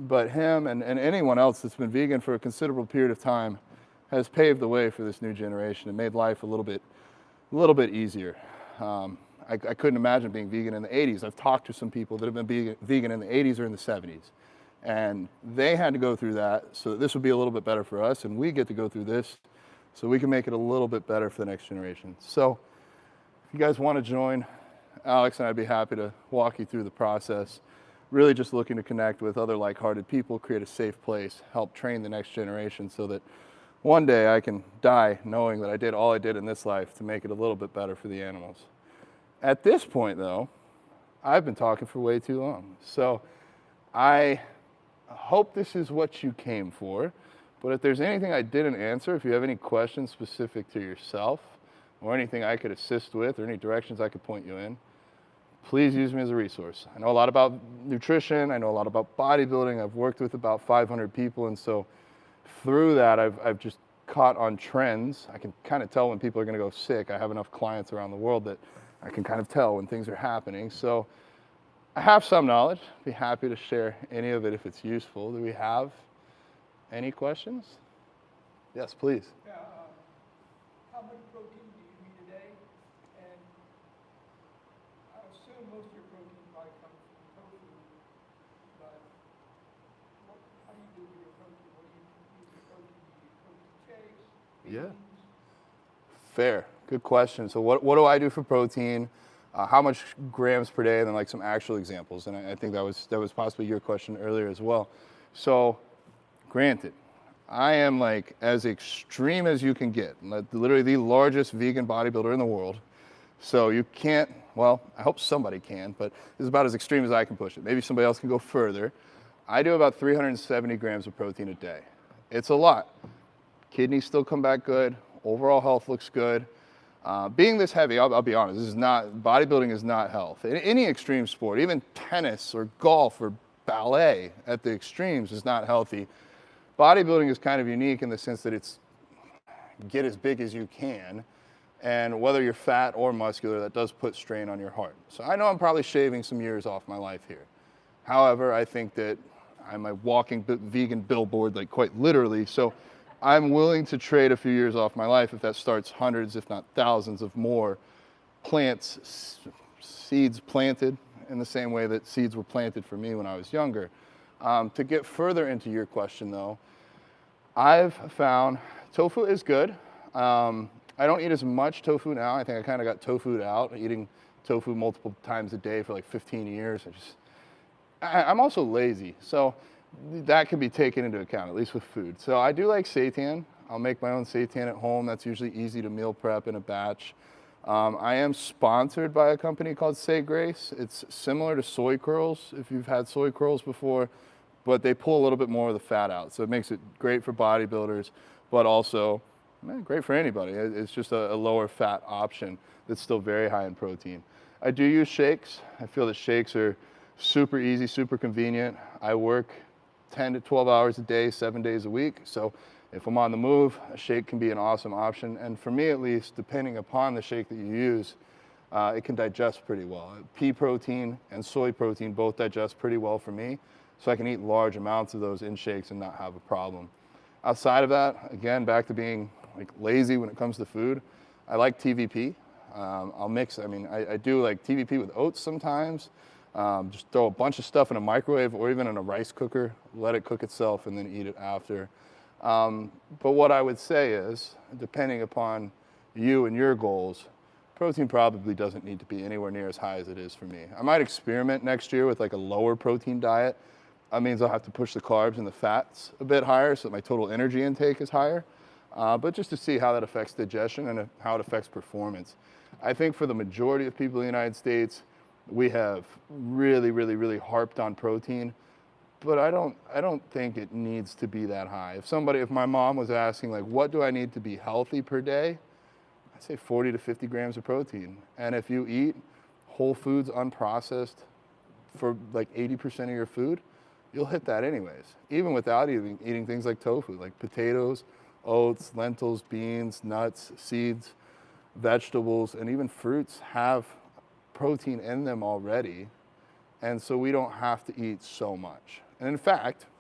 But him and anyone else that's been vegan for a considerable period of time has paved the way for this new generation and made life a little bit easier. I couldn't imagine being vegan in the 80s. I've talked to some people that have been vegan in the 80s or in the 70s. And they had to go through that, so that this would be a little bit better for us, and we get to go through this so we can make it a little bit better for the next generation. So if you guys want to join, Alex and I'd be happy to walk you through the process. Really just looking to connect with other like-hearted people, create a safe place, help train the next generation so that one day I can die knowing that I did all I did in this life to make it a little bit better for the animals. At this point, though, I've been talking for way too long. So I hope this is what you came for, but if there's anything I didn't answer, if you have any questions specific to yourself or anything I could assist with or any directions I could point you in, please use me as a resource. I know a lot about nutrition, I know a lot about bodybuilding, I've worked with about 500 people, and so through that I've just caught on trends. I can kind of tell when people are going to go sick. I have enough clients around the world that I can kind of tell when things are happening. So I have some knowledge. Be happy to share any of it if it's useful. Do we have any questions? Yes, please. Yeah, how much protein do you eat a day? And I assume most of your protein probably comes from tofu, but how do you do with your protein? What do you use for protein? Do you use protein shakes? Yeah. Beans? Fair. Good question. So what do I do for protein? How much grams per day? And then like some actual examples. And I think that was possibly your question earlier as well. So granted, I am like as extreme as you can get. Literally the largest vegan bodybuilder in the world. So you can't, well, I hope somebody can, but this is about as extreme as I can push it. Maybe somebody else can go further. I do about 370 grams of protein a day. It's a lot. Kidneys still come back good. Overall health looks good. Being this heavy, I'll be honest, bodybuilding is not health. In any extreme sport, even tennis or golf or ballet at the extremes is not healthy. Bodybuilding is kind of unique in the sense that it's get as big as you can, and whether you're fat or muscular, that does put strain on your heart. So I know I'm probably shaving some years off my life here. However, I think that I'm a walking vegan billboard, like quite literally, so I'm willing to trade a few years off my life if that starts hundreds, if not thousands of more seeds planted in the same way that seeds were planted for me when I was younger. To get further into your question though, I've found tofu is good. I don't eat as much tofu now. I think I kind of got tofu'd out, eating tofu multiple times a day for like 15 years. I'm also lazy, so that can be taken into account, at least with food. So I do like seitan. I'll make my own seitan at home. That's usually easy to meal prep in a batch. I am sponsored by a company called Say Grace. It's similar to soy curls, if you've had soy curls before, but they pull a little bit more of the fat out. So it makes it great for bodybuilders, but also great for anybody. It's just a lower fat option that's still very high in protein. I do use shakes. I feel that shakes are super easy, super convenient. I work 10 to 12 hours a day, 7 days a week. So if I'm on the move, a shake can be an awesome option. And for me at least, depending upon the shake that you use, it can digest pretty well. Pea protein and soy protein both digest pretty well for me. So I can eat large amounts of those in shakes and not have a problem. Outside of that, again, back to being like lazy when it comes to food, I like TVP. I'll mix, I do like TVP with oats sometimes. Just throw a bunch of stuff in a microwave or even in a rice cooker, let it cook itself and then eat it after. But what I would say is, depending upon you and your goals, protein probably doesn't need to be anywhere near as high as it is for me. I might experiment next year with like a lower protein diet. That means I'll have to push the carbs and the fats a bit higher so that my total energy intake is higher. But just to see how that affects digestion and how it affects performance. I think for the majority of people in the United States, we have really harped on protein, but I don't think it needs to be that high. If my mom was asking like, what do I need to be healthy per day? I'd say 40 to 50 grams of protein. And if you eat whole foods unprocessed for like 80% of your food, you'll hit that anyways, even without eating things like tofu, like potatoes, oats, lentils, beans, nuts, seeds, vegetables, and even fruits have protein in them already, and so we don't have to eat so much. And in fact,